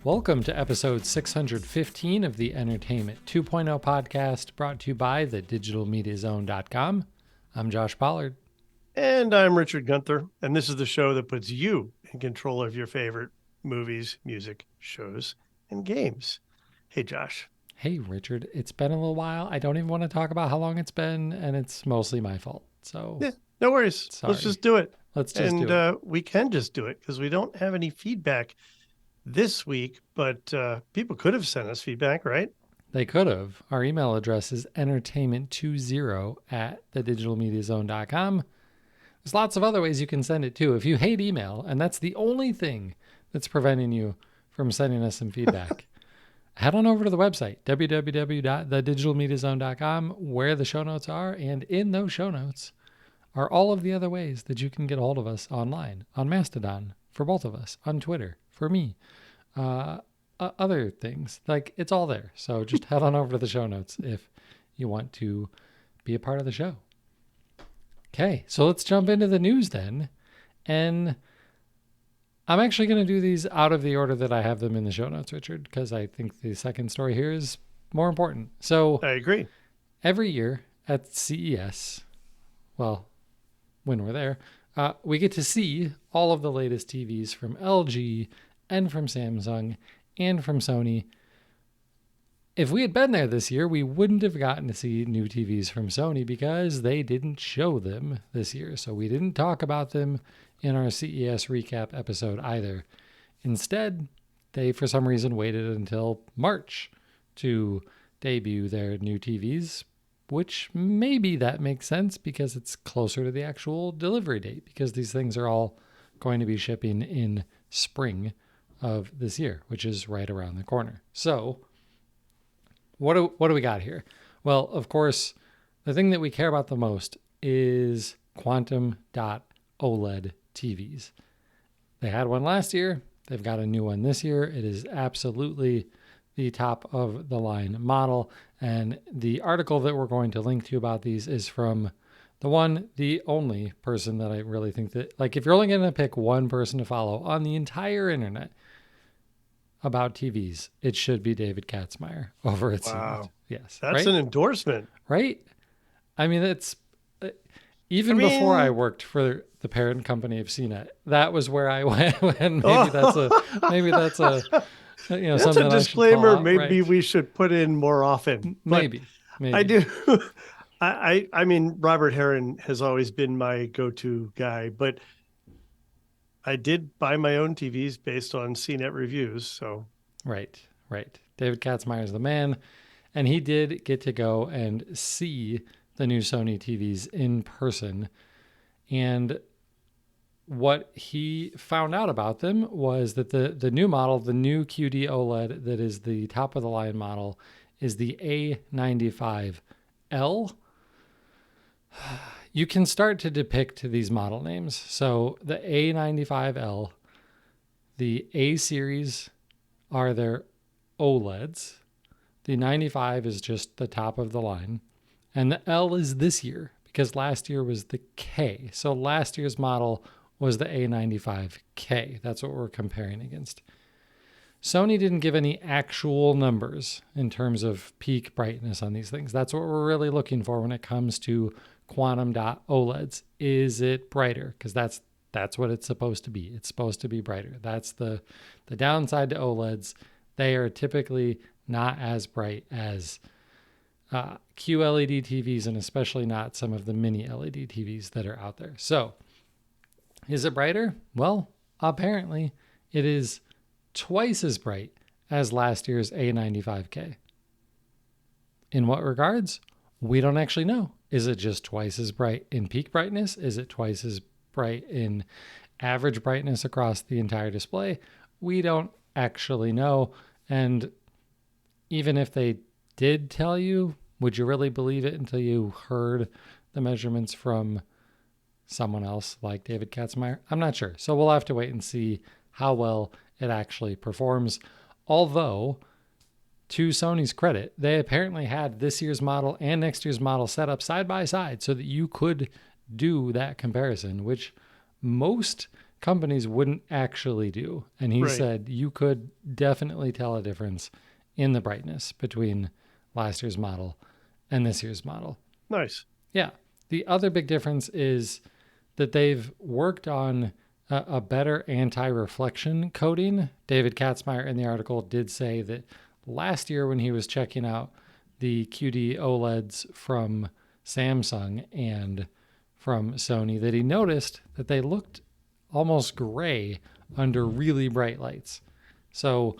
Welcome to episode 615 of the Entertainment 2.0 podcast, brought to you by thedigitalmediazone.com. I'm Josh Pollard. And I'm Richard Gunther, and this is the show that puts you in control of your favorite movies, music, shows, and games. Hey, Josh. Hey, Richard. It's been a little while. I don't even want to talk about how long it's been, and it's mostly my fault. So, Yeah, no worries. Sorry. Let's just do it. Let's just do it. We can just do it because we don't have any feedback this week, but people could have sent us feedback, right? They could have. Our email address is entertainment20 at thedigitalmediazone.com. There's lots of other ways you can send it too. If you hate email, and that's the only thing that's preventing you from sending us some feedback, head on over to the website, www.thedigitalmediazone.com, where the show notes are. And in those show notes are all of the other ways that you can get a hold of us online, on Mastodon, for both of us, on Twitter, for me, other things. Like, it's all there. So just head on over to the show notes if you want to be a part of the show. Okay, so let's jump into the news then. And I'm actually going to do these out of the order that I have them in the show notes, Richard, because I think the second story here is more important. So I agree. Every year at CES, well, when we're there, we get to see all of the latest TVs from LG and from Samsung and from Sony. If we had been there this year, we wouldn't have gotten to see new TVs from Sony because they didn't show them this year. So we didn't talk about them in our CES recap episode either. Instead, they for some reason waited until March to debut their new TVs, which maybe that makes sense because it's closer to the actual delivery date, because these things are all going to be shipping in spring of this year, which is right around the corner. So what do we got here? Well, of course, the thing that we care about the most is quantum dot OLED TVs. They had one last year. They've got a new one this year. It is absolutely the top of the line model. And the article that we're going to link to about these is from the only person that I really think that, like, if you're only going to pick one person to follow on the entire internet about TVs, it should be David Katzmeyer over at CNET. Yes. That's right? An endorsement. Right? I mean, it's before I worked for the parent company of CNET, that was where I went. And maybe that's a that's something a disclaimer. Out, maybe right? We should put in more often. Maybe. I do. I mean, Robert Heron has always been my go-to guy, but I did buy my own TVs based on CNET reviews. So right. David Katzmeyer is the man, and he did get to go and see the new Sony TVs in person. And what he found out about them was that the new model, the new QD-OLED that is the top of the line model, is the A95L. You can start to depict these model names. So the A95L, the A series are their OLEDs. The 95 is just the top of the line. And the L is this year because last year was the K. So last year's model was the A95K. That's what we're comparing against. Sony didn't give any actual numbers in terms of peak brightness on these things. That's what we're really looking for when it comes to quantum dot OLEDs. Is it brighter? Because that's what it's supposed to be. It's supposed to be brighter. That's the downside to OLEDs. They are typically not as bright as QLED TVs, and especially not some of the mini LED TVs that are out there. So is it brighter? Well, apparently it is twice as bright as last year's A95K. In what regards? We don't actually know. Is it just twice as bright in peak brightness? Is it twice as bright in average brightness across the entire display? We don't actually know. And even if they did tell you, would you really believe it until you heard the measurements from someone else like David Katzmeyer? I'm not sure. So we'll have to wait and see how well it actually performs. Although, to Sony's credit, they apparently had this year's model and next year's model set up side by side so that you could do that comparison, which most companies wouldn't actually do. And he Right. said you could definitely tell a difference in the brightness between last year's model and this year's model. Nice. Yeah. The other big difference is that they've worked on a better anti-reflection coating. David Katzmeyer in the article did say that last year when he was checking out the QD OLEDs from Samsung and from Sony, that he noticed that they looked almost gray under really bright lights. So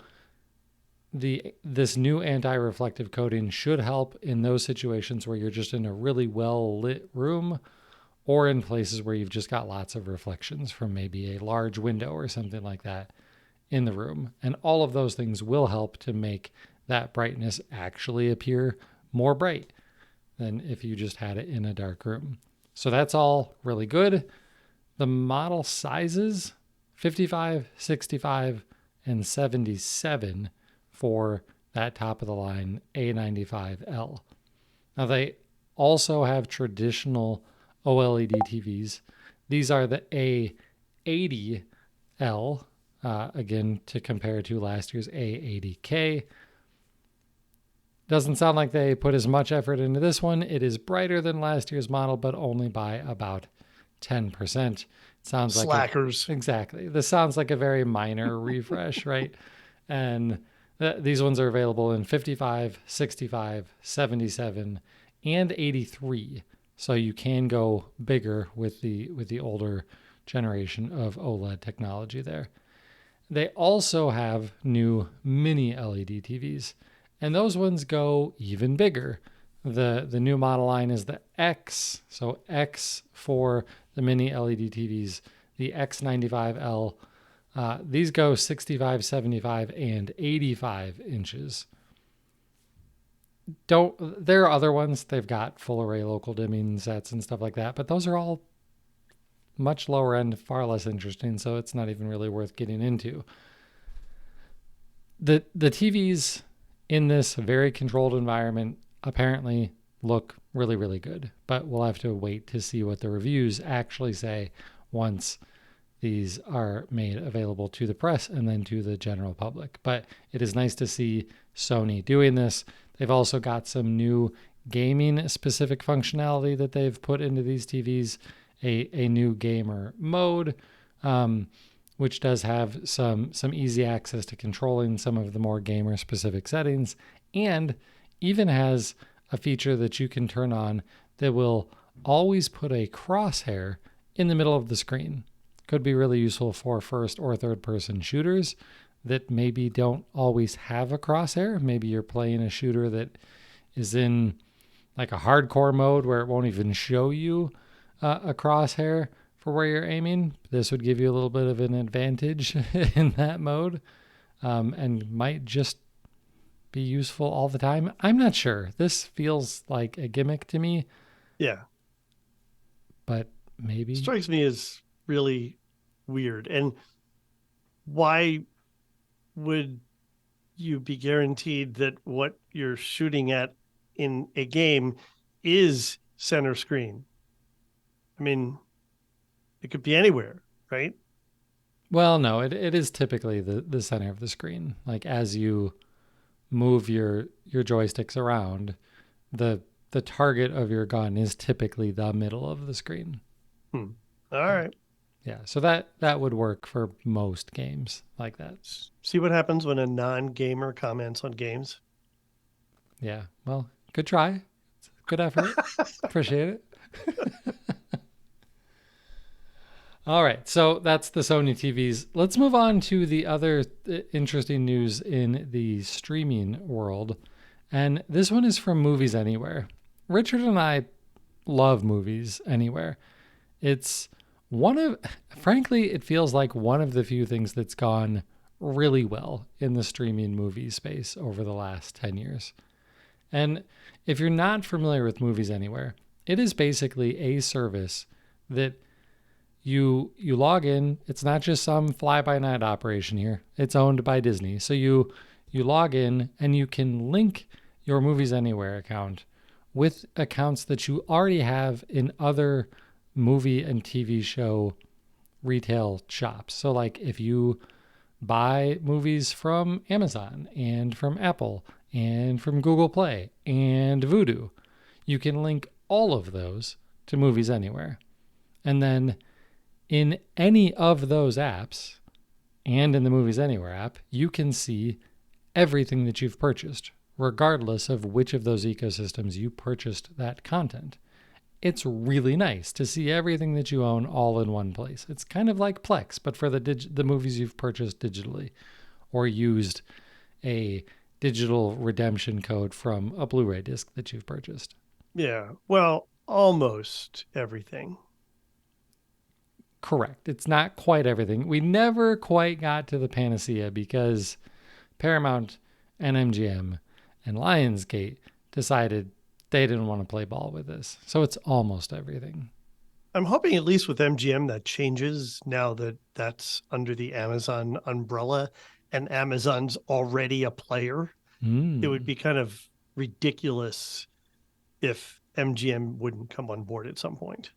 this new anti-reflective coating should help in those situations where you're just in a really well lit room, or in places where you've just got lots of reflections from maybe a large window or something like that in the room. And all of those things will help to make that brightness actually appear more bright than if you just had it in a dark room. So that's all really good. The model sizes 55, 65, and 77 for that top of the line A95L. Now they also have traditional OLED TVs. These are the A80L, again, to compare to last year's A80K. Doesn't sound like they put as much effort into this one. It is brighter than last year's model, but only by about 10%. It sounds Slackers. exactly. This sounds like a very minor refresh, right? And these ones are available in 55, 65, 77, and 83. So you can go bigger with the older generation of OLED technology there. They also have new mini LED TVs, and those ones go even bigger. The new model line is the X, so X for the mini LED TVs, the X95L. These go 65, 75, and 85 inches. There are other ones. They've got full array local dimming sets and stuff like that, but those are all much lower end, far less interesting, so it's not even really worth getting into. The TVs in this very controlled environment apparently look really, really good, but we'll have to wait to see what the reviews actually say once these are made available to the press and then to the general public. But it is nice to see Sony doing this. They've also got some new gaming specific functionality that they've put into these TVs, a new gamer mode, which does have some easy access to controlling some of the more gamer specific settings, and even has a feature that you can turn on that will always put a crosshair in the middle of the screen. Could be really useful for first or third person shooters that maybe don't always have a crosshair. Maybe you're playing a shooter that is in like a hardcore mode where it won't even show you a crosshair for where you're aiming. This would give you a little bit of an advantage in that mode, and might just be useful all the time. I'm not sure. This feels like a gimmick to me. Yeah. But maybe. Strikes me as really weird. And why would you be guaranteed that what you're shooting at in a game is center screen? I mean, it could be anywhere, right? Well, no, it is typically the center of the screen. Like as you move your joysticks around, the target of your gun is typically the middle of the screen. All right. Yeah, so that would work for most games like that. See what happens when a non-gamer comments on games. Yeah, well, good try. Good effort. Appreciate it. All right, so that's the Sony TVs. Let's move on to the other interesting news in the streaming world. And this one is from Movies Anywhere. Richard and I love Movies Anywhere. It's frankly, it feels like one of the few things that's gone really well in the streaming movie space over the last 10 years. And if you're not familiar with Movies Anywhere, it is basically a service that you log in. It's not just some fly-by-night operation here. It's owned by Disney. So you log in and you can link your Movies Anywhere account with accounts that you already have in other movie and TV show retail shops. So like if you buy movies from Amazon and from Apple and from Google Play and Vudu, you can link all of those to Movies Anywhere. And then in any of those apps and in the Movies Anywhere app, you can see everything that you've purchased, regardless of which of those ecosystems you purchased that content. It's really nice to see everything that you own all in one place. It's kind of like Plex, but for the movies you've purchased digitally or used a digital redemption code from a Blu-ray disc that you've purchased. Yeah. Well, almost everything. Correct. It's not quite everything. We never quite got to the panacea because Paramount and MGM and Lionsgate decided they didn't want to play ball with this. So it's almost everything. I'm hoping at least with MGM that changes now that that's under the Amazon umbrella and Amazon's already a player. It would be kind of ridiculous if MGM wouldn't come on board at some point.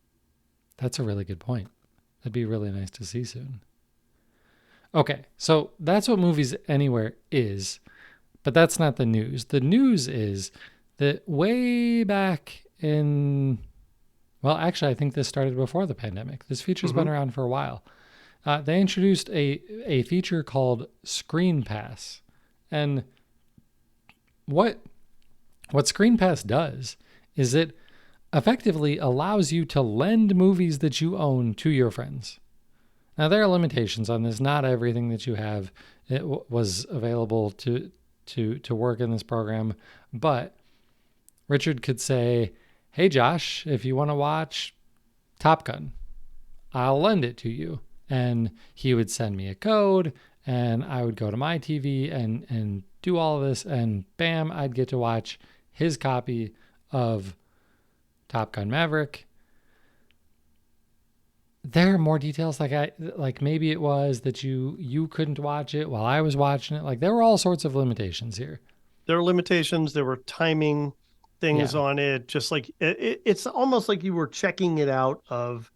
That's a really good point. That'd be really nice to see soon. Okay, so that's what Movies Anywhere is, but that's not the news. The news is that way back in, well, actually, I think this started before the pandemic. This feature's been around for a while. They introduced a feature called Screen Pass. And what Screen Pass does is it effectively allows you to lend movies that you own to your friends. Now, there are limitations on this. Not everything that you have was available to work in this program, but Richard could say, hey, Josh, if you want to watch Top Gun, I'll lend it to you. And he would send me a code, and I would go to my TV and do all of this, and bam, I'd get to watch his copy of Top Gun Maverick. There are more details, like maybe it was that you couldn't watch it while I was watching it. Like there were all sorts of limitations here. There were limitations. There were timing things on it. Just like it's almost like you were checking it out of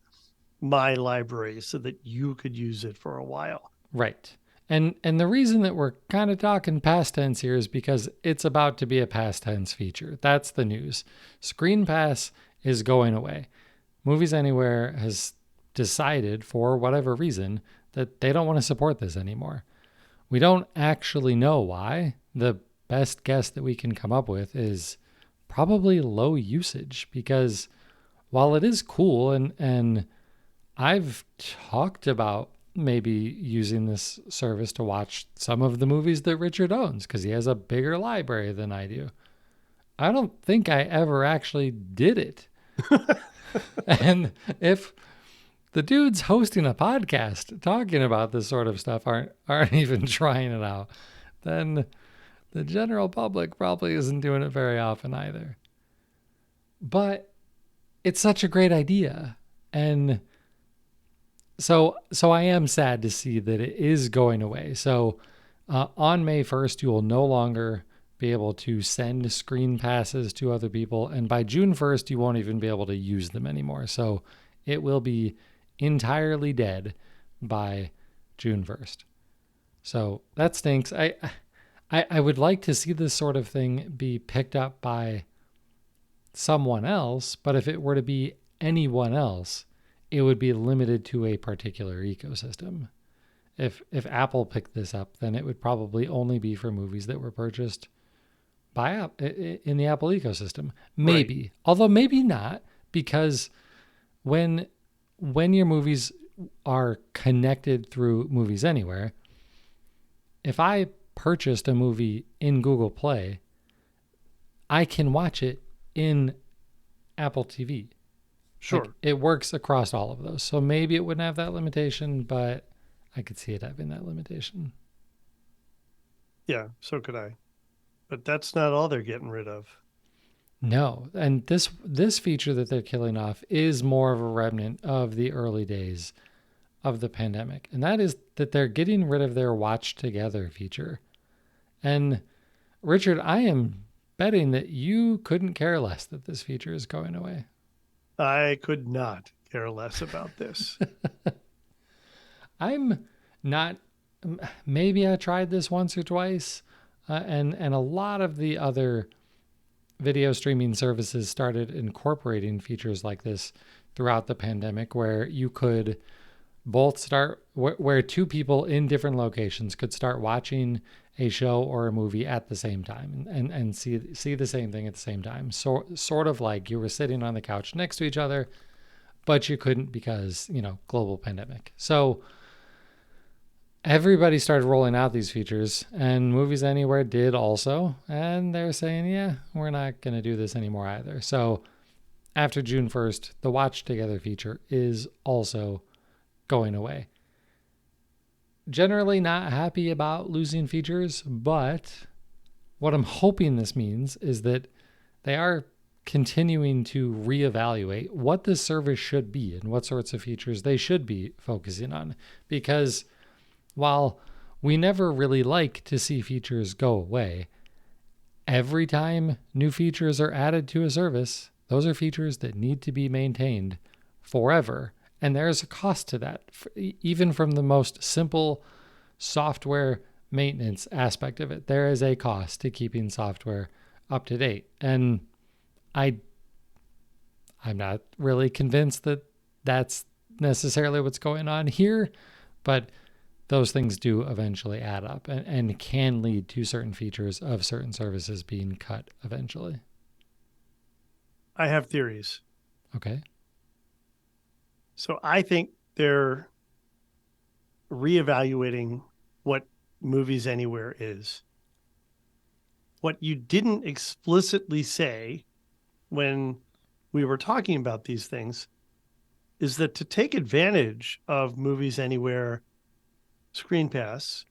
my library so that you could use it for a while. Right. And the reason that we're kind of talking past tense here is because it's about to be a past tense feature. That's the news. Screen Pass is going away. Movies Anywhere has decided, for whatever reason, that they don't want to support this anymore. We don't actually know why. The best guess that we can come up with is probably low usage, because while it is cool and I've talked about maybe using this service to watch some of the movies that Richard owns because he has a bigger library than I do, I don't think I ever actually did it. And if the dudes hosting a podcast talking about this sort of stuff aren't even trying it out, then the general public probably isn't doing it very often either. But it's such a great idea. And so I am sad to see that it is going away. So on May 1st, you will no longer be able to send screen passes to other people. And by June 1st, you won't even be able to use them anymore. So it will be entirely dead by June 1st. So that stinks. I would like to see this sort of thing be picked up by someone else, but if it were to be anyone else, it would be limited to a particular ecosystem. If Apple picked this up, then it would probably only be for movies that were purchased by in the Apple ecosystem. Maybe, right. Although maybe not, because when your movies are connected through Movies Anywhere, if I purchased a movie in Google Play, I can watch it in Apple TV. Sure. Like, it works across all of those. So maybe it wouldn't have that limitation, but I could see it having that limitation. Yeah, so could I. But that's not all they're getting rid of. No. And this feature that they're killing off is more of a remnant of the early days of the pandemic. And that is that they're getting rid of their watch together feature. And Richard, I am betting that you couldn't care less that this feature is going away. I could not care less about this. I'm not. Maybe I tried this once or twice, and a lot of the other video streaming services started incorporating features like this throughout the pandemic, where you could both start where two people in different locations could start watching a show or a movie at the same time and see the same thing at the same time. So sort of like you were sitting on the couch next to each other, but you couldn't because, global pandemic. So everybody started rolling out these features, and Movies Anywhere did also, and they're saying, yeah, we're not going to do this anymore either. So after June 1st, the Watch Together feature is also going away. Generally not happy about losing features, but what I'm hoping this means is that they are continuing to reevaluate what this service should be and what sorts of features they should be focusing on. Because while we never really like to see features go away, every time new features are added to a service, those are features that need to be maintained forever. And there's a cost to that, even from the most simple software maintenance aspect of it. There is a cost to keeping software up to date. And I'm not really convinced that that's necessarily what's going on here, but those things do eventually add up and can lead to certain features of certain services being cut eventually. I have theories. Okay. So I think they're reevaluating what Movies Anywhere is. What you didn't explicitly say when we were talking about these things is that to take advantage of Movies Anywhere Screen Pass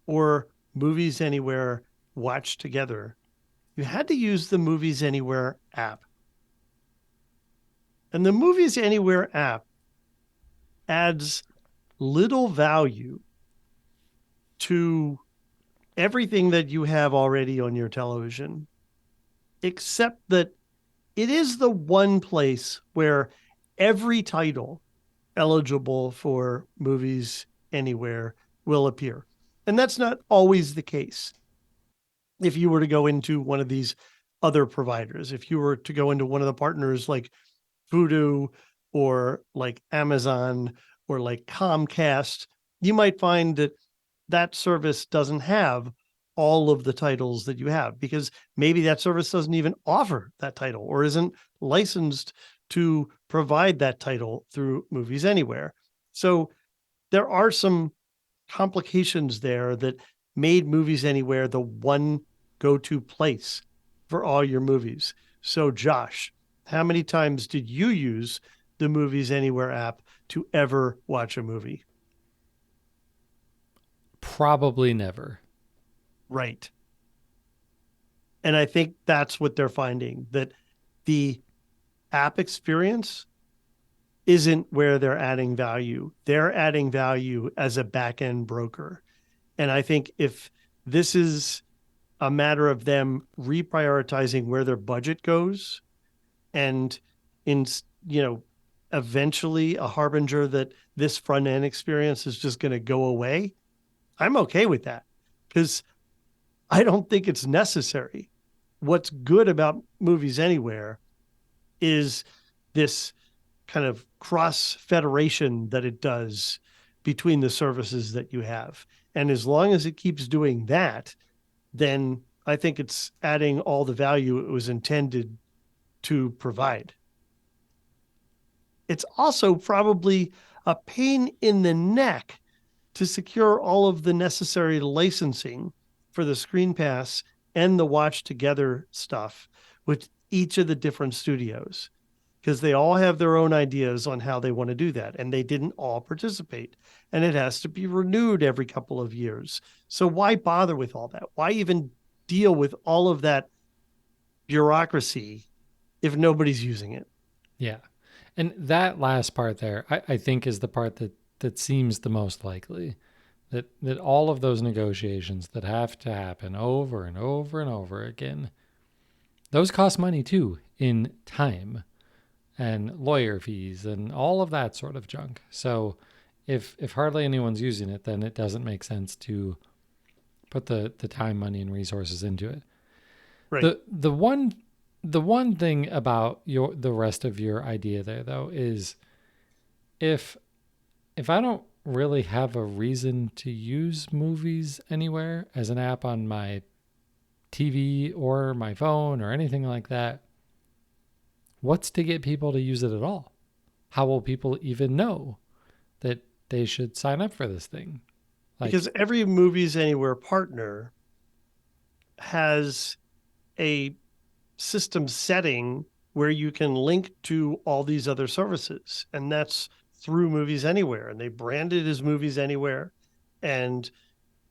or Movies Anywhere Watch Together, you had to use the Movies Anywhere app. And the Movies Anywhere app adds little value to everything that you have already on your television, except that it is the one place where every title eligible for Movies Anywhere will appear. And that's not always the case. If you were to go into one of these other providers, if you were to go into one of the partners like Vudu or like Amazon or like Comcast, you might find that that service doesn't have all of the titles that you have because maybe that service doesn't even offer that title or isn't licensed to provide that title through Movies Anywhere. So there are some complications there that made Movies Anywhere the one go-to place for all your movies. So Josh, how many times did you use the Movies Anywhere app to ever watch a movie? Probably never. Right. And I think that's what they're finding, that the app experience isn't where they're adding value. They're adding value as a back-end broker. And I think if this is a matter of them reprioritizing where their budget goes and in, you know, eventually a harbinger that this front end experience is just going to go away, I'm okay with that because I don't think it's necessary. What's good about Movies Anywhere is this kind of cross federation that it does between the services that you have. And as long as it keeps doing that, then I think it's adding all the value it was intended to provide. It's also probably a pain in the neck to secure all of the necessary licensing for the Screen Pass and the Watch Together stuff with each of the different studios because they all have their own ideas on how they want to do that. And they didn't all participate. And it has to be renewed every couple of years. So why bother with all that? Why even deal with all of that bureaucracy if nobody's using it? Yeah. And that last part there, I think is the part that seems the most likely. That all of those negotiations that have to happen over and over and over again, those cost money too in time and lawyer fees and all of that sort of junk. So If hardly anyone's using it, then it doesn't make sense to put the time, money, and resources into it. Right. The one thing about the rest of your idea there though is if if I don't really have a reason to use movies anywhere as an app on my TV or my phone or anything like that, what's to get people to use it at all? How will people even know that they should sign up for this thing? Like, Because every Movies Anywhere partner has a system setting where you can link to all these other services, and that's through Movies Anywhere, and they brand it as Movies Anywhere, and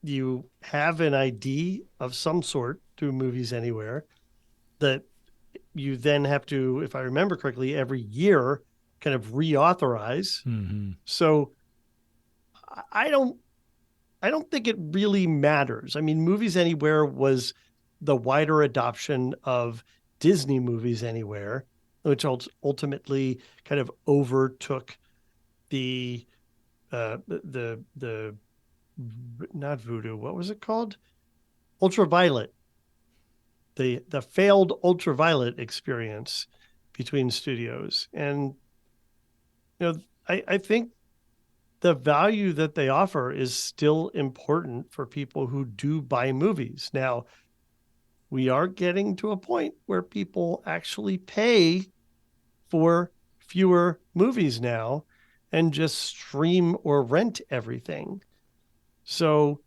you have an ID of some sort through Movies Anywhere that you then have to, if I remember correctly, every year kind of reauthorize. mm-hmm. So I don't think it really matters. I mean, Movies Anywhere was the wider adoption of Disney Movies Anywhere, which ultimately kind of overtook the the not Voodoo. What was it called? Ultraviolet. The failed Ultraviolet experience between studios, and I think the value that they offer is still important for people who do buy movies. Now, we are getting to a point where people actually pay for fewer movies now and just stream or rent everything. So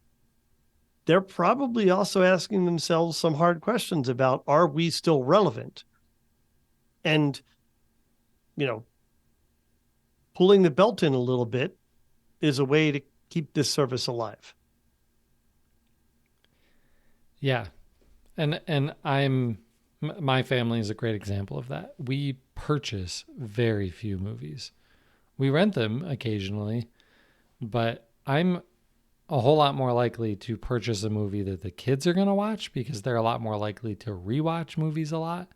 they're probably also asking themselves some hard questions about, are we still relevant? And, you know, pulling the belt in a little bit is a way to keep this service alive. Yeah, and my family is a great example of that. We purchase very few movies. We rent them occasionally, but I'm a whole lot more likely to purchase a movie that the kids are going to watch because they're a lot more likely to rewatch movies a lot.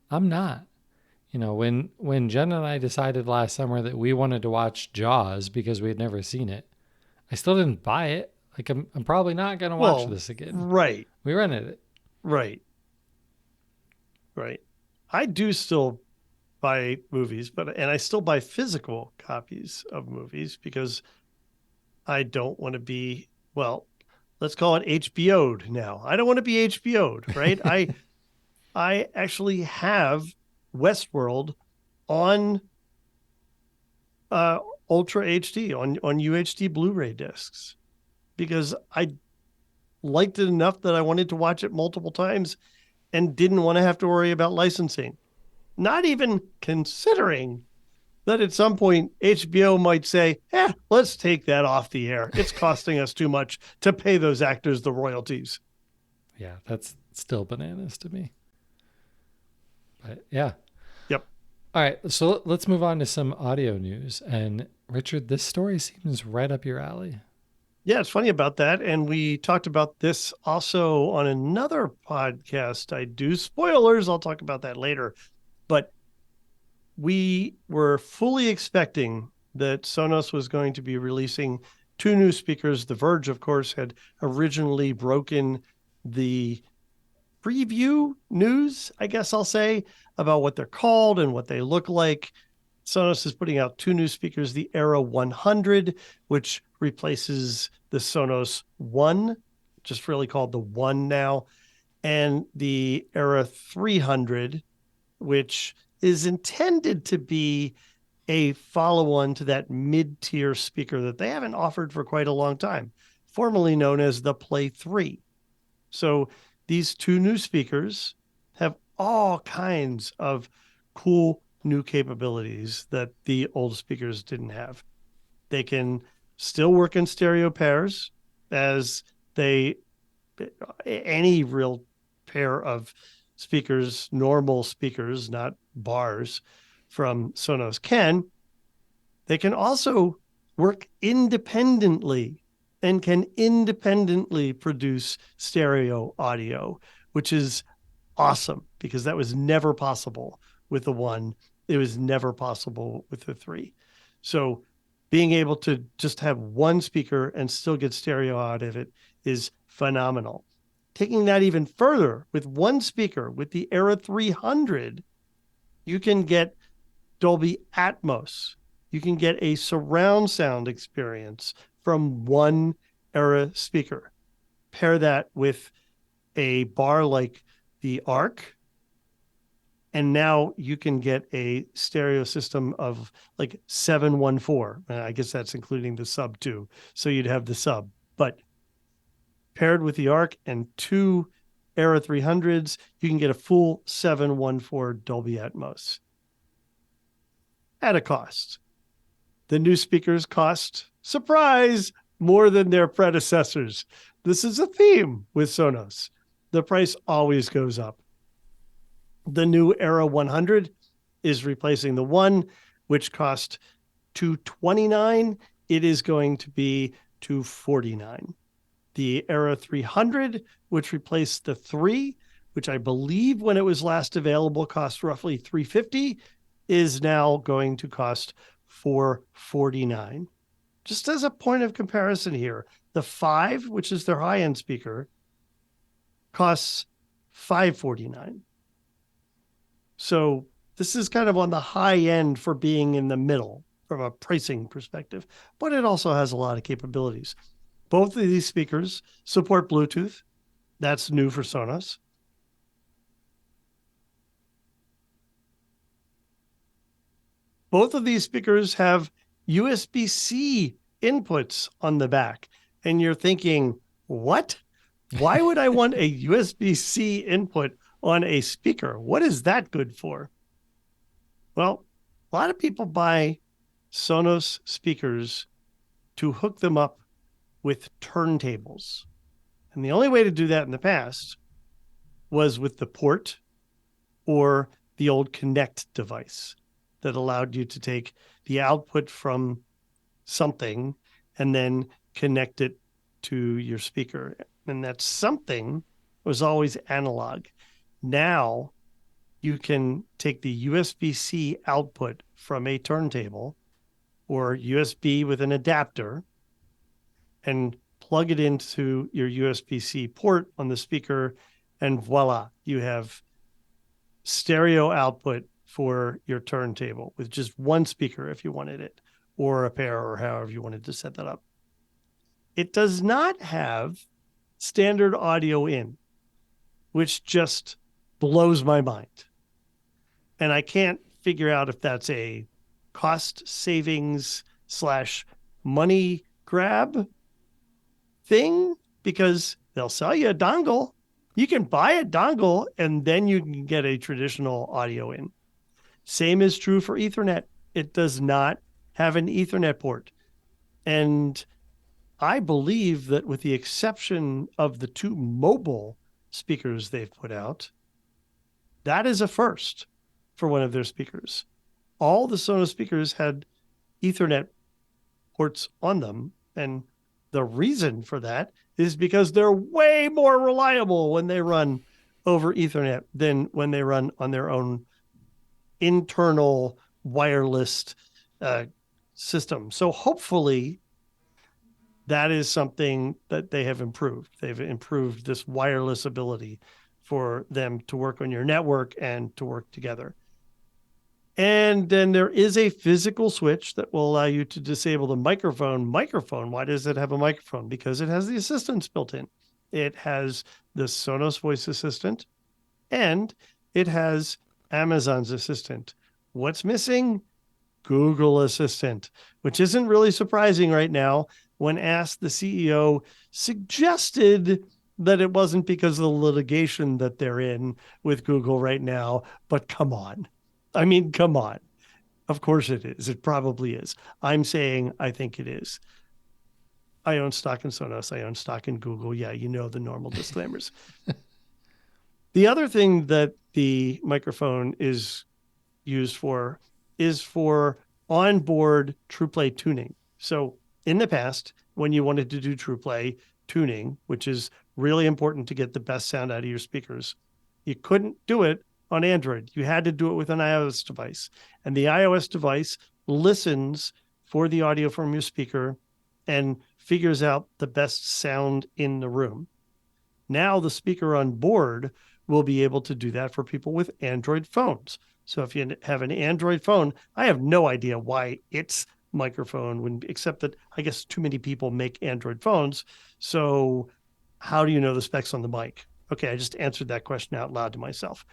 I'm not. When Jen and I decided last summer that we wanted to watch Jaws because we had never seen it, I still didn't buy it. Like I'm probably not going to watch Well, this again. right, We rented it. right, right. I do still buy movies, and I still buy physical copies of movies because I don't want to be, well, let's call it HBO'd now. I don't want to be HBO'd, right? I actually have Westworld on uh, Ultra HD on UHD Blu-ray discs because I liked it enough that I wanted to watch it multiple times and didn't want to have to worry about licensing. Not even considering that at some point HBO might say, let's take that off the air. It's costing us too much to pay those actors the royalties. Yeah, that's still bananas to me. But yeah. Yep. All right, so let's move on to some audio news. And Richard, this story seems right up your alley. Yeah, it's funny about that. And we talked about this also on another podcast. I do spoilers. I'll talk about that later. But we were fully expecting that Sonos was going to be releasing two new speakers. The Verge, of course, had originally broken the preview news, I guess I'll say, about what they're called and what they look like. Sonos is putting out two new speakers, the Era 100, which replaces the Sonos One, just really called the One now, and the Era 300, which is intended to be a follow-on to that mid-tier speaker that they haven't offered for quite a long time, formerly known as the Play 3. So these two new speakers have all kinds of cool new capabilities that the old speakers didn't have. They can still work in stereo pairs as any real pair of speakers, normal speakers, not bars from Sonos can. They can also work independently and can independently produce stereo audio, which is awesome because that was never possible with the One. It was never possible with the Three. So being able to just have one speaker and still get stereo out of it is phenomenal. Taking that even further, with one speaker, with the Era 300, you can get Dolby Atmos. You can get a surround sound experience from one Era speaker. Pair that with a bar like the Arc, and now you can get a stereo system of like 714. I guess that's including the sub too. So you'd have the sub, but paired with the Arc and two Era 300s, you can get a full 714 Dolby Atmos at a cost. The new speakers cost, surprise, more than their predecessors. This is a theme with Sonos. The price always goes up. The new Era 100 is replacing the one, which cost $229. It is going to be $249. The Era 300, which replaced the 3, which I believe when it was last available cost roughly $350, is now going to cost $449. Just as a point of comparison here, the 5, which is their high-end speaker, costs $549. So this is kind of on the high end for being in the middle from a pricing perspective, but it also has a lot of capabilities. Both of these speakers support Bluetooth. That's new for Sonos. Both of these speakers have USB-C inputs on the back. And you're thinking, what? Why would I want a USB-C input on a speaker? What is that good for? Well, a lot of people buy Sonos speakers to hook them up with turntables. And the only way to do that in the past was with the port or the old Connect device that allowed you to take the output from something and then connect it to your speaker. And that something was always analog. Now you can take the USB-C output from a turntable or USB with an adapter and plug it into your USB-C port on the speaker, and voila, you have stereo output for your turntable with just one speaker if you wanted it, or a pair, or however you wanted to set that up. It does not have standard audio in, which just blows my mind. And I can't figure out if that's a cost savings / money grab thing, because they'll sell you a dongle. You can buy a dongle and then you can get a traditional audio in. Same is true for Ethernet. It does not have an Ethernet port. And I believe that with the exception of the 2 mobile speakers they've put out, that is a first for one of their speakers. All the Sonos speakers had Ethernet ports on them. And the reason for that is because they're way more reliable when they run over Ethernet than when they run on their own internal wireless system. So hopefully that is something that they have improved. They've improved this wireless ability for them to work on your network and to work together. And then there is a physical switch that will allow you to disable the microphone. Why does it have a microphone? Because it has the assistants built in. It has the Sonos voice assistant and it has Amazon's assistant. What's missing? Google Assistant, which isn't really surprising right now. When asked, the CEO suggested that it wasn't because of the litigation that they're in with Google right now, but come on. I mean, come on. Of course it is. It probably is. I'm saying I think it is. I own stock in Sonos. I own stock in Google. Yeah, you know the normal disclaimers. The other thing that the microphone is used for is for onboard TruePlay tuning. So in the past, when you wanted to do TruePlay tuning, which is really important to get the best sound out of your speakers, you couldn't do it on Android. You had to do it with an iOS device. And the iOS device listens for the audio from your speaker and figures out the best sound in the room. Now the speaker on board will be able to do that for people with Android phones. So if you have an Android phone, I have no idea why its microphone wouldn't, except that I guess too many people make Android phones. So how do you know the specs on the mic? Okay, I just answered that question out loud to myself.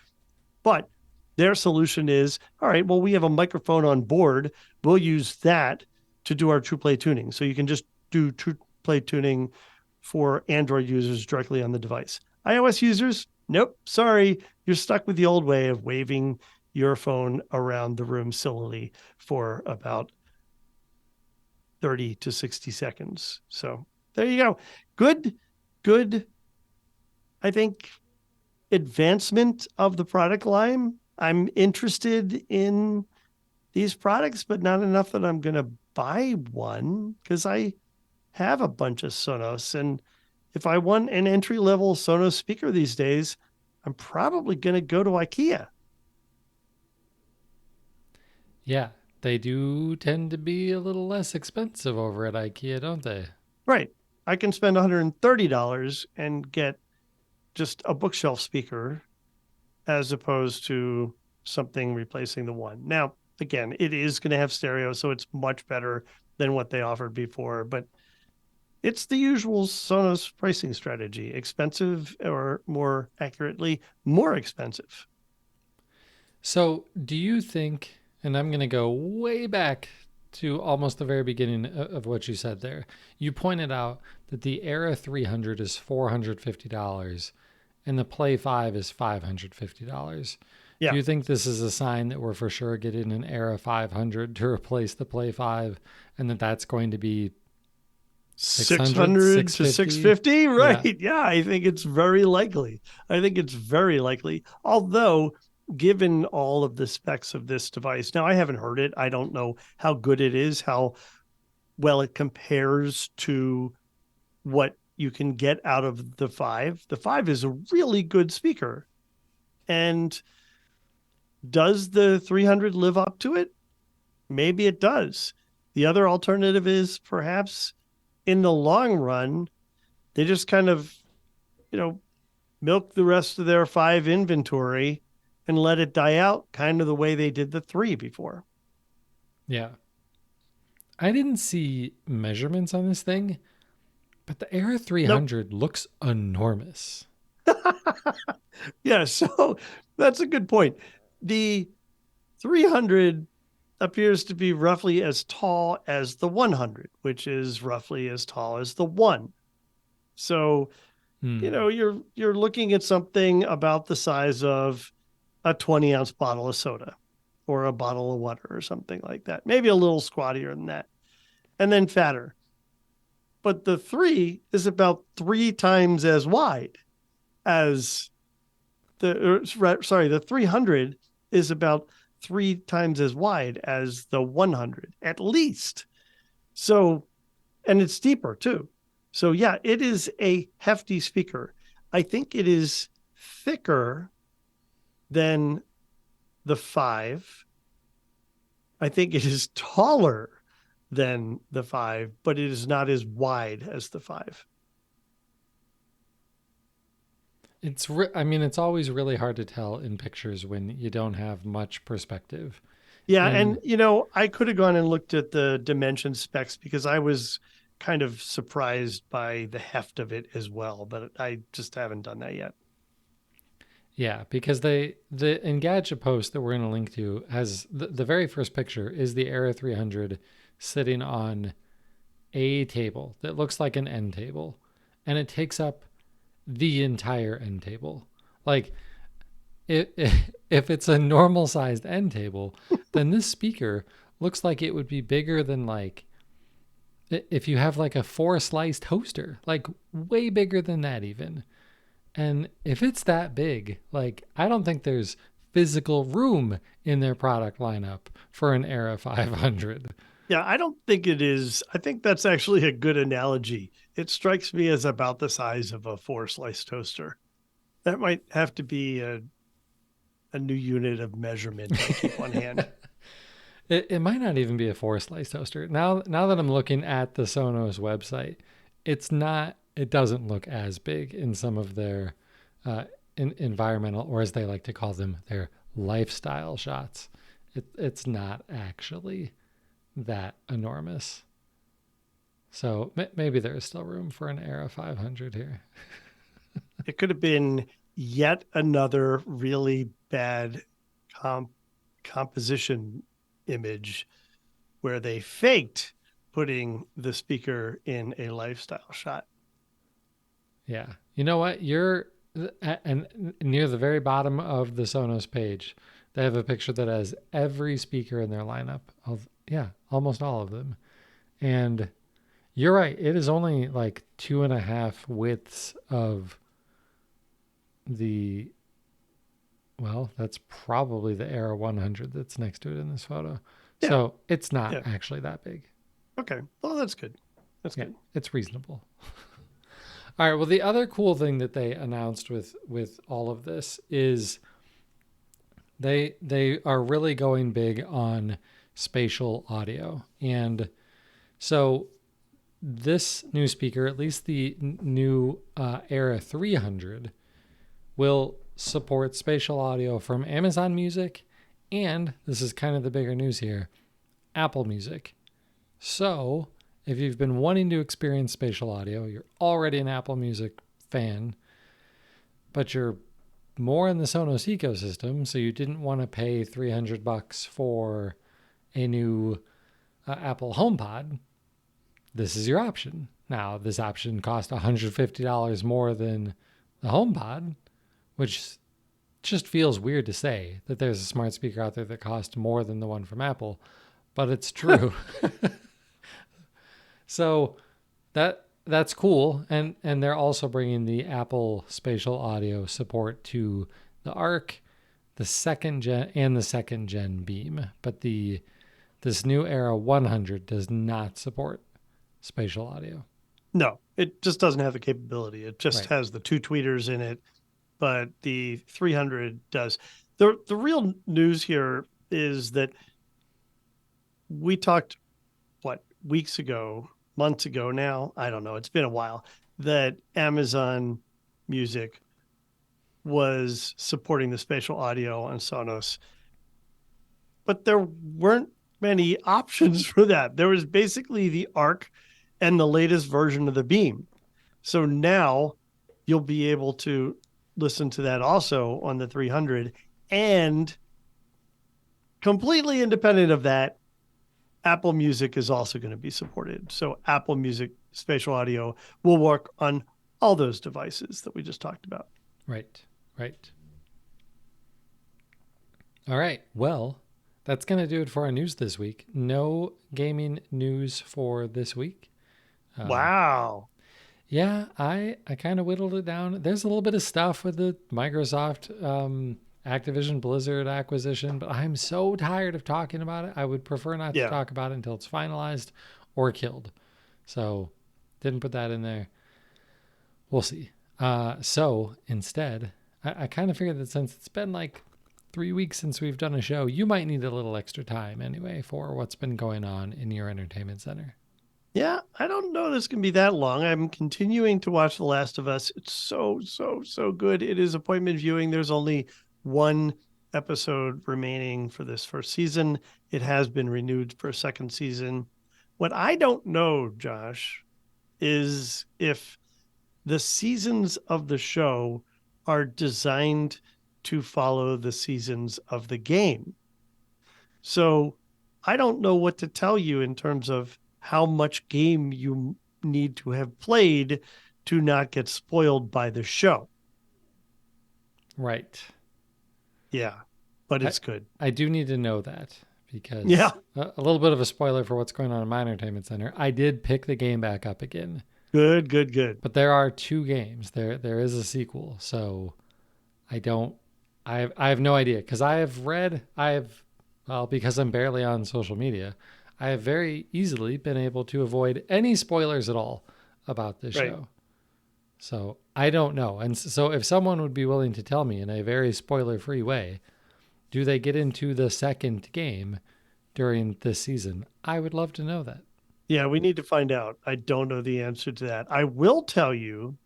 But their solution is, all right, well, we have a microphone on board. We'll use that to do our TruePlay tuning. So you can just do TruePlay tuning for Android users directly on the device. iOS users, nope, sorry, you're stuck with the old way of waving your phone around the room sillily for about 30 to 60 seconds. So there you go. Good, I think, advancement of the product line. I'm interested in these products, but not enough that I'm going to buy one because I have a bunch of Sonos. And if I want an entry level Sonos speaker these days, I'm probably going to go to IKEA. Yeah, they do tend to be a little less expensive over at IKEA, don't they? Right. I can spend $130 and get just a bookshelf speaker as opposed to something replacing the one. Now, again, it is going to have stereo, so it's much better than what they offered before, but it's the usual Sonos pricing strategy, expensive, or more accurately, more expensive. So, do you think, and I'm going to go way back to almost the very beginning of what you said there. You pointed out that the Era 300 is $450 and the Play 5 is $550. Do Yeah. you think this is a sign that we're for sure getting an Era 500 to replace the Play 5 and that that's going to be 600, 600 to 650, Yeah. right? Yeah, I think it's very likely. I think it's very likely. Although, given all of the specs of this device, now I haven't heard it. I don't know how good it is, how well it compares to what you can get out of the 5. The 5 is a really good speaker. And does the 300 live up to it? Maybe it does. The other alternative is perhaps in the long run, they just kind of, milk the rest of their 5 inventory and let it die out, kind of the way they did the 3 before. Yeah. I didn't see measurements on this thing, but the Era Nope. 300 looks enormous. Yeah, so that's a good point. The 300 appears to be roughly as tall as the 100, which is roughly as tall as the 1. So, you're looking at something about the size of a 20-ounce bottle of soda or a bottle of water or something like that. Maybe a little squattier than that. And then fatter. But the 3 is about 3 times as wide as the 300 is about 3 times as wide as the 100, at least. So, and it's deeper too. So, yeah, it is a hefty speaker. I think it is thicker than the 5. I think it is taller than the 5, but it is not as wide as the 5. It's always really hard to tell in pictures when you don't have much perspective. Yeah, and And I could have gone and looked at the dimension specs because I was kind of surprised by the heft of it as well, but I just haven't done that yet. yeah, because the Engadget post that we're going to link to has the very first picture is the Era 300 sitting on a table that looks like an end table, and it takes up the entire end table. Like if it's a normal sized end table, then this speaker looks like it would be bigger than like if you have like a 4 slice toaster, like way bigger than that even. And if it's that big, like I don't think there's physical room in their product lineup for an Era 500. Yeah, I don't think it is. I think that's actually a good analogy. It strikes me as about the size of a 4 slice toaster. That might have to be a new unit of measurement I keep on hand. It might not even be a 4 slice toaster. Now that I'm looking at the Sonos website, it's not. It doesn't look as big in some of their uh, environmental, or as they like to call them, their lifestyle shots. It's not actually that enormous. So maybe there is still room for an Era 500 here. It could have been yet another really bad composition image where they faked putting the speaker in a lifestyle shot. Yeah. You know what? And near the very bottom of the Sonos page, they have a picture that has every speaker in their lineup of, yeah, almost all of them. And you're right. It is only like 2.5 widths of the, well, that's probably the Era 100 that's next to it in this photo. Yeah. So it's not Yeah. actually that big. Okay. Well, that's good. That's Yeah, good. it's reasonable. All right. Well, the other cool thing that they announced with all of this is they are really going big on spatial audio. And so this new speaker, at least the new Era 300, will support spatial audio from Amazon Music, and this is kind of the bigger news here, Apple Music. So if you've been wanting to experience spatial audio, you're already an Apple Music fan, but you're more in the Sonos ecosystem, so you didn't want to pay $300 for a new Apple HomePod, this is your option. Now, this option costs $150 more than the HomePod, which just feels weird to say that there's a smart speaker out there that costs more than the one from Apple, but it's true. So that's cool, and they're also bringing the Apple spatial audio support to the Arc, the second gen and the second gen Beam, but this new Era 100 does not support spatial audio. No, it just doesn't have the capability. It just Right. has the two tweeters in it, but the 300 does. The real news here is that we talked weeks ago, months ago now, I don't know, it's been a while, that Amazon Music was supporting the spatial audio on Sonos. But there weren't many options for that. There was basically the Arc and the latest version of the Beam. So now you'll be able to listen to that also on the 300. And completely independent of that, Apple Music is also going to be supported. So Apple Music spatial audio will work on all those devices that we just talked about. Right. Right. All right. Well, that's going to do it for our news this week. No gaming news for this week. Wow. Yeah, I kind of whittled it down. There's a little bit of stuff with the Microsoft Activision Blizzard acquisition, but I'm so tired of talking about it. I would prefer not to talk about it until it's finalized or killed. So didn't put that in there. We'll see. So instead, I kind of figured that since it's been like 3 weeks since we've done a show, you might need a little extra time anyway for what's been going on in your entertainment center. Yeah, I don't know this can be that long. I'm continuing to watch The Last of Us. It's so good. It is appointment viewing. There's only one episode remaining for this first season. It has been renewed for a second season. What I don't know, Josh, is if the seasons of the show are designed to follow the seasons of the game. So I don't know what to tell you in terms of how much game you need to have played to not get spoiled by the show. Right. Yeah, but it's good. I do need to know that because a little bit of a spoiler for what's going on in my entertainment center. I did pick the game back up again. Good. But there are 2 games. There is a sequel. So I have no idea because because I'm barely on social media, I have very easily been able to avoid any spoilers at all about this show. So I don't know. And so if someone would be willing to tell me in a very spoiler-free way, do they get into the second game during this season? I would love to know that. Yeah, we need to find out. I don't know the answer to that. I will tell you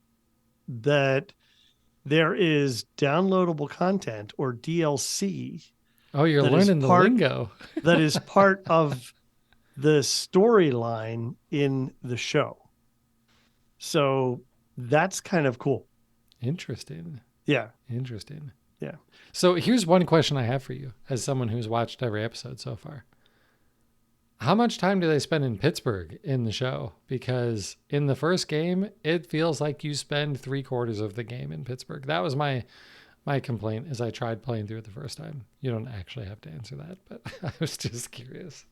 that there is downloadable content or DLC Oh, you're that is learning the part lingo. that is part of the storyline in the show. So that's kind of cool. Interesting. Yeah. Interesting. Yeah. So here's one question I have for you as someone who's watched every episode so far. How much time do they spend in Pittsburgh in the show? Because in the first game, it feels like you spend 3/4 of the game in Pittsburgh. That was my complaint as I tried playing through it the first time. You don't actually have to answer that, but I was just curious.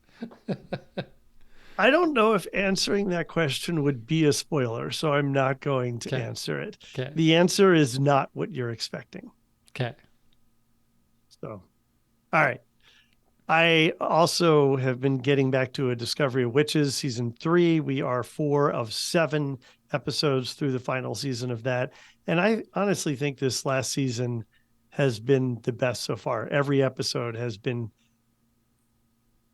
I don't know if answering that question would be a spoiler, so I'm not going to Okay. answer it. Okay. The answer is not what you're expecting. Okay. So, all right. I also have been getting back to A Discovery of Witches season 3. We are 4 of 7 episodes through the final season of that. And I honestly think this last season has been the best so far. Every episode has been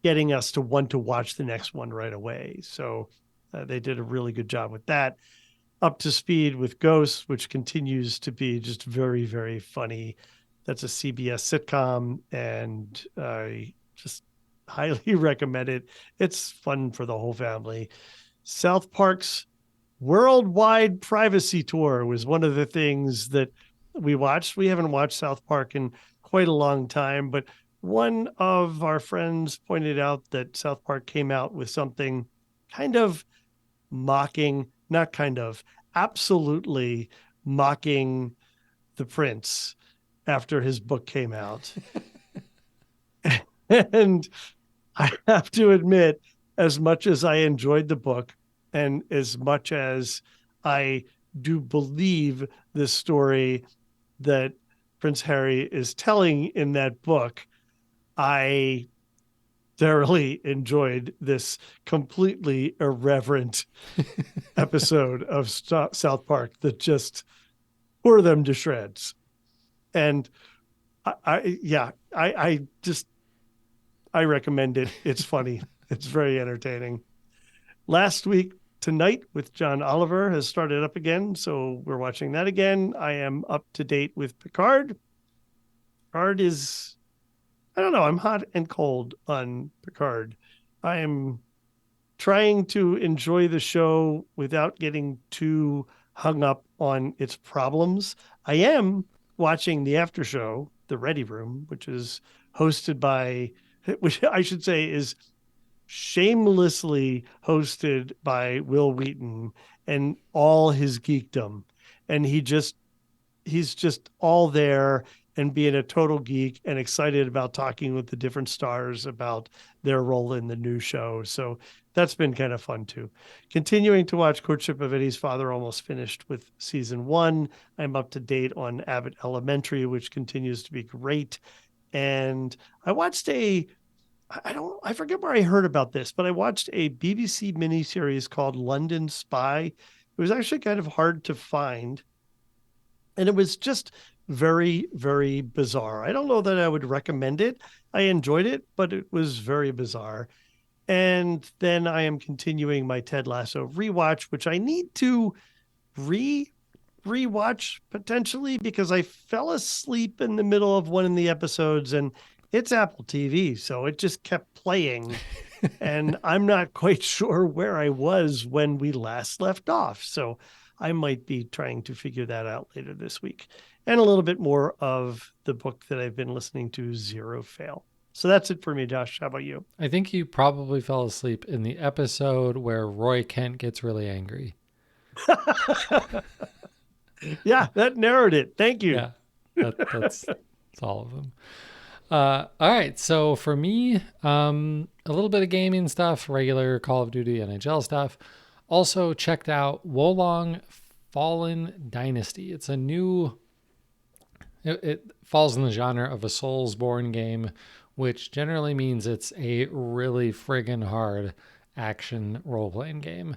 getting us to want to watch the next one right away. So they did a really good job with that. Up to Speed with Ghosts, which continues to be just very, very funny. That's a CBS sitcom, and I just highly recommend it. It's fun for the whole family. South Park's Worldwide Privacy Tour was one of the things that we watched. We haven't watched South Park in quite a long time, but one of our friends pointed out that South Park came out with something kind of mocking, not kind of, absolutely mocking the prince after his book came out. And I have to admit, as much as I enjoyed the book and as much as I do believe this story that Prince Harry is telling in that book, I thoroughly enjoyed this completely irreverent episode of South Park that just tore them to shreds. And I recommend it. It's funny. It's very entertaining. Last week, Tonight with John Oliver has started up again. So we're watching that again. I am up to date with Picard. Picard is, I don't know, I'm hot and cold on Picard. I am trying to enjoy the show without getting too hung up on its problems. I am watching the after show, The Ready Room, which is hosted by, which I should say is shamelessly hosted by Will Wheaton and all his geekdom. And he's just all there and being a total geek and excited about talking with the different stars about their role in the new show. So that's been kind of fun too. Continuing to watch Courtship of Eddie's Father, almost finished with season 1. I'm up to date on Abbott Elementary, which continues to be great. And I watched I forget where I heard about this, but I watched a BBC miniseries called London Spy. It was actually kind of hard to find. And it was just very, very bizarre. I don't know that I would recommend it. I enjoyed it, but it was very bizarre. And then I am continuing my Ted Lasso rewatch, which I need to rewatch potentially because I fell asleep in the middle of one of the episodes and it's Apple TV. So it just kept playing. And I'm not quite sure where I was when we last left off. So I might be trying to figure that out later this week. And a little bit more of the book that I've been listening to, Zero Fail. So that's it for me, Josh. How about you? I think you probably fell asleep in the episode where Roy Kent gets really angry. Yeah, that narrowed it. Thank you. Yeah, that's all of them. All right, so for me, a little bit of gaming stuff, regular Call of Duty, NHL stuff. Also checked out Wolong Fallen Dynasty. It's a new, it falls in the genre of a Soulsborne game, which generally means it's a really friggin' hard action role-playing game.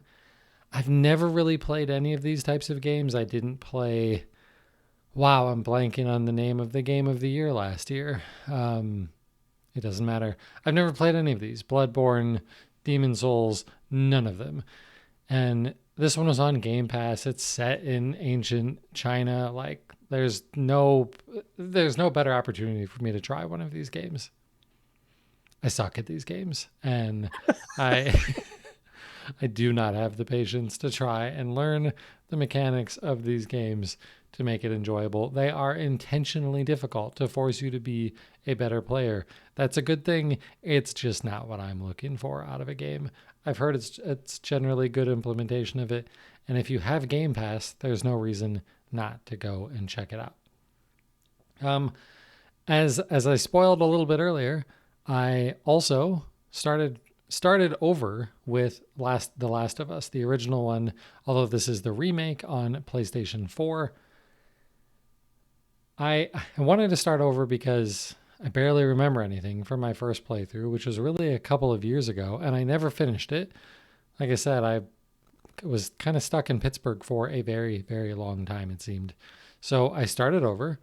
I've never really played any of these types of games. I didn't play, wow, I'm blanking on the name of the game of the year last year. It doesn't matter. I've never played any of these. Bloodborne, Demon Souls, none of them. And this one was on Game Pass. It's set in ancient China. Like there's no better opportunity for me to try one of these games. I suck at these games, and I I do not have the patience to try and learn the mechanics of these games to make it enjoyable. They are intentionally difficult to force you to be a better player. That's a good thing. It's just not what I'm looking for out of a game. I've heard it's generally good implementation of it, and if you have Game Pass, there's no reason not to go and check it out. As I spoiled a little bit earlier, I also started over with The Last of Us, the original one, although this is the remake on PlayStation 4. I wanted to start over because I barely remember anything from my first playthrough, which was really a couple of years ago, and I never finished it. Like I said, I was kind of stuck in Pittsburgh for a very, very long time, it seemed. So I started over.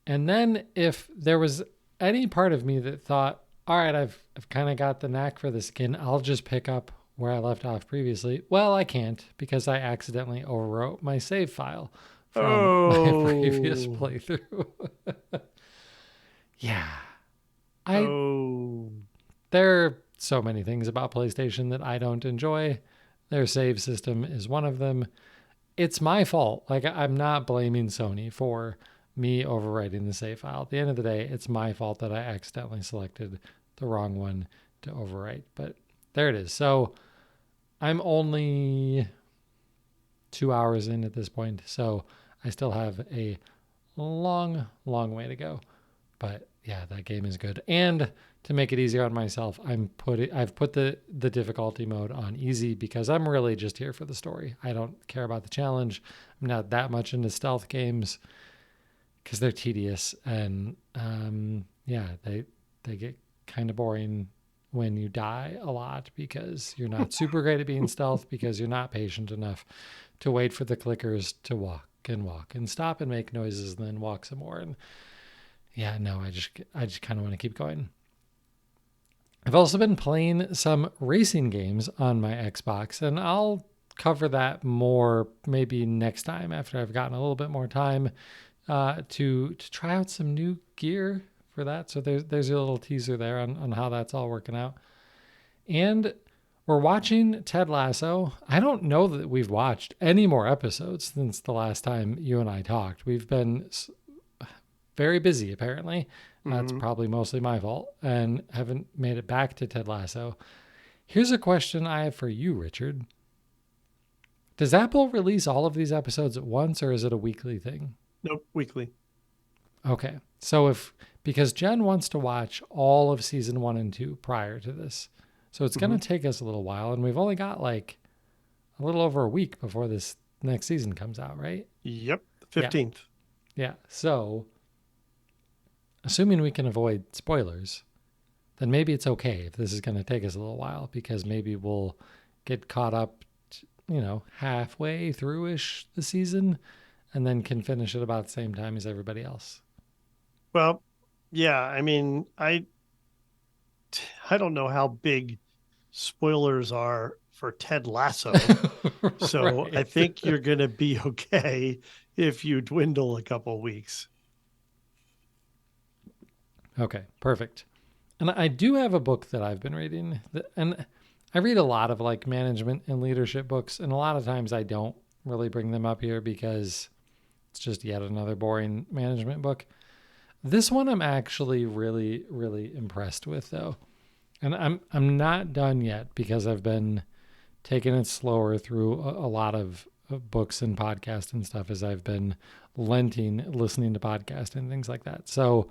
And then if there was any part of me that thought, all right, I've kind of got the knack for this again, I'll just pick up where I left off previously. Well, I can't because I accidentally overwrote my save file from my previous Oh, playthrough. Yeah. I oh, There are so many things about PlayStation that I don't enjoy. Their save system is one of them. It's my fault. Like, I'm not blaming Sony for me overwriting the save file. At the end of the day, it's my fault that I accidentally selected the wrong one to overwrite. But there it is. So I'm only 2 hours in at this point. So I still have a long, long way to go. But yeah, that game is good. And to make it easier on myself, I've put the difficulty mode on easy because I'm really just here for the story. I don't care about the challenge. I'm not that much into stealth games because they're tedious, and yeah, they get kind of boring when you die a lot because you're not super great at being stealth because you're not patient enough to wait for the clickers to walk and stop and make noises and then walk some more. And yeah, no, I just kind of want to keep going. I've also been playing some racing games on my Xbox, and I'll cover that more maybe next time after I've gotten a little bit more time to try out some new gear for that. So there's a little teaser there on how that's all working out. And we're watching Ted Lasso. I don't know that we've watched any more episodes since the last time you and I talked. We've been very busy, apparently. That's probably mostly my fault, and haven't made it back to Ted Lasso. Here's a question I have for you, Richard. Does Apple release all of these episodes at once, or is it a weekly thing? nope, weekly. Okay. So because Jen wants to watch all of season 1 and 2 prior to this. So it's going to take us a little while, and we've only got like a little over a week before this next season comes out, right? Yep, Yeah. 15th. Yeah. So assuming we can avoid spoilers, then maybe it's okay if this is going to take us a little while because maybe we'll get caught up, halfway through-ish the season and then can finish at about the same time as everybody else. Well, yeah, I mean, I don't know how big spoilers are for Ted Lasso. So I Right. think you're going to be okay if you dwindle a couple weeks. Okay, perfect. And I do have a book that I've been reading, and I read a lot of like management and leadership books, and a lot of times I don't really bring them up here because it's just yet another boring management book. This one I'm actually really, really impressed with though. And I'm not done yet because I've been taking it slower through a lot of books and podcasts and stuff as I've been listening to podcasts and things like that. So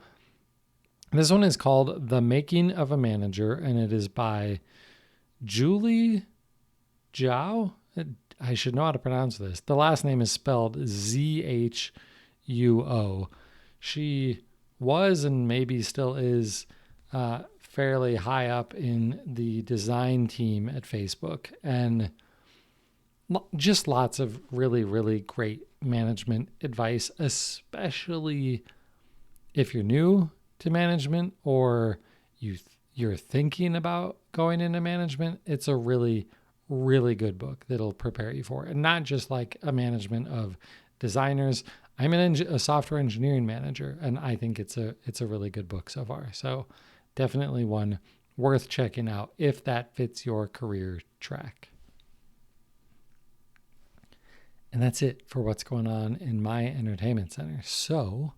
this one is called The Making of a Manager, and it is by Julie Zhao. I should know how to pronounce this. The last name is spelled Zhuo. She was and maybe still is fairly high up in the design team at Facebook, and just lots of really, really great management advice, especially if you're new to management, or you're thinking about going into management, it's a really, really good book that'll prepare you for it. And not just like a management of designers. I'm a software engineering manager, and I think it's a really good book so far. So definitely one worth checking out if that fits your career track. And that's it for what's going on in my entertainment center. So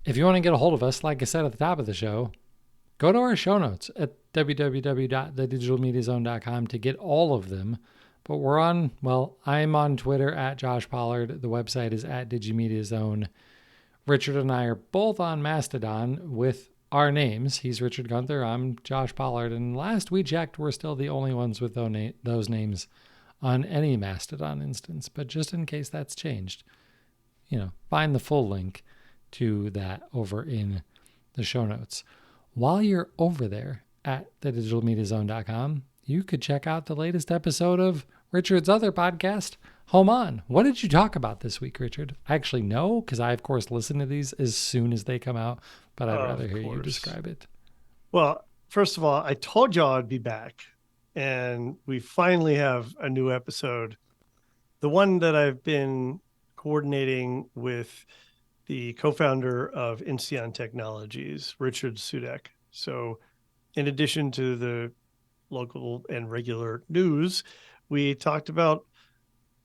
if you want to get a hold of us, like I said at the top of the show, go to our show notes at www.thedigitalmediazone.com to get all of them. But I'm on Twitter at Josh Pollard. The website is at DigiMediaZone. Richard and I are both on Mastodon with our names. He's Richard Gunther. I'm Josh Pollard. And last we checked, we're still the only ones with those names on any Mastodon instance. But just in case that's changed, find the full link to that over in the show notes. While you're over there at thedigitalmediazone.com, you could check out the latest episode of Richard's other podcast, Home On. What did you talk about this week, Richard? I actually know, because I, of course, listen to these as soon as they come out, but I'd rather hear you describe it. Well, first of all, I told y'all I'd be back, and we finally have a new episode. The one that I've been coordinating with the co-founder of Insteon Technologies, Richard Sudek. So in addition to the local and regular news, we talked about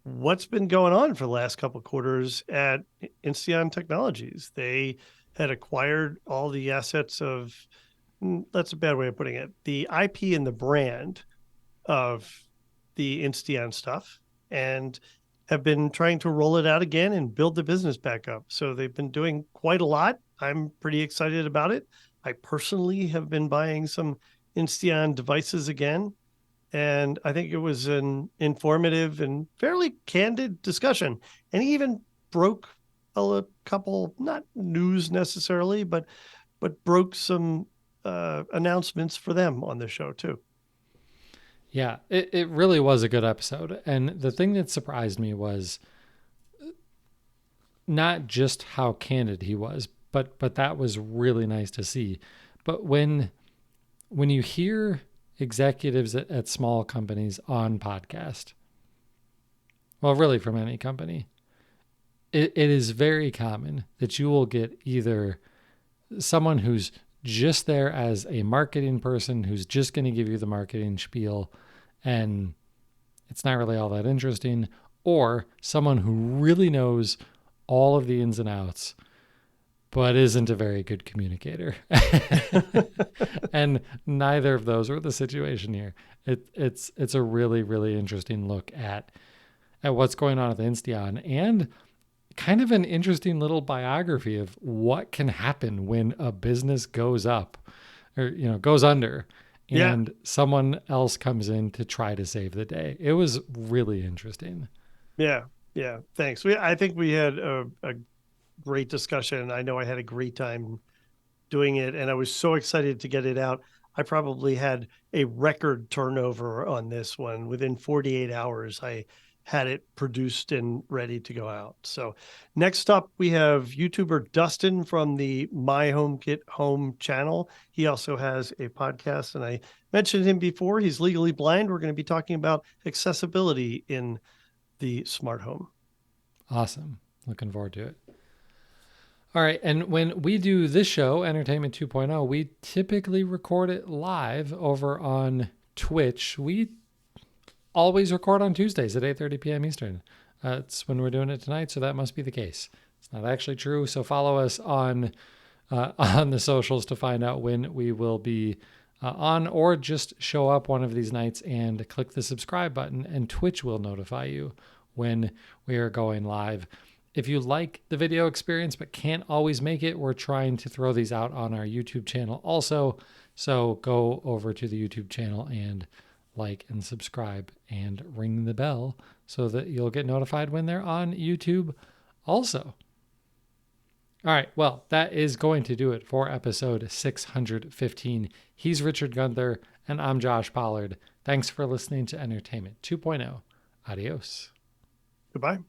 what's been going on for the last couple of quarters at Insteon Technologies. They had acquired all the assets of, that's a bad way of putting it, the IP and the brand of the Insteon stuff, and have been trying to roll it out again and build the business back up. So they've been doing quite a lot. I'm pretty excited about it. I personally have been buying some Insteon devices again, and I think it was an informative and fairly candid discussion. And he even broke a couple, not news necessarily, but broke some announcements for them on the show too. Yeah, it really was a good episode. And the thing that surprised me was not just how candid he was, but that was really nice to see. But when you hear executives at small companies on podcast, well, really from any company, it is very common that you will get either someone who's just there as a marketing person who's just going to give you the marketing spiel and it's not really all that interesting, or someone who really knows all of the ins and outs but isn't a very good communicator. And neither of those were the situation here. It's a really, really interesting look at what's going on at Insteon, and kind of an interesting little biography of what can happen when a business goes up or goes under and someone else comes in to try to save the day. It was really interesting. Yeah Thanks. I think we had a great discussion. I know I had a great time doing it, and I was so excited to get it out. I probably had a record turnover on this one. Within 48 hours, I had it produced and ready to go out. So next up, we have YouTuber Dustin from the My HomeKit Home channel. He also has a podcast, and I mentioned him before. He's legally blind. We're going to be talking about accessibility in the smart home. Awesome. Looking forward to it. All right. And when we do this show, Entertainment 2.0, we typically record it live over on Twitch. We always record on Tuesdays at 8:30 p.m. Eastern. It's when we're doing it tonight, so that must be the case. It's not actually true, so follow us on the socials to find out when we will be on, or just show up one of these nights and click the subscribe button, and Twitch will notify you when we are going live. If you like the video experience but can't always make it, we're trying to throw these out on our YouTube channel also, so go over to the YouTube channel and like and subscribe and ring the bell so that you'll get notified when they're on YouTube also. All right, well, that is going to do it for episode 615. He's Richard Gunther, and I'm Josh Pollard. Thanks for listening to Entertainment 2.0. Adios. Goodbye.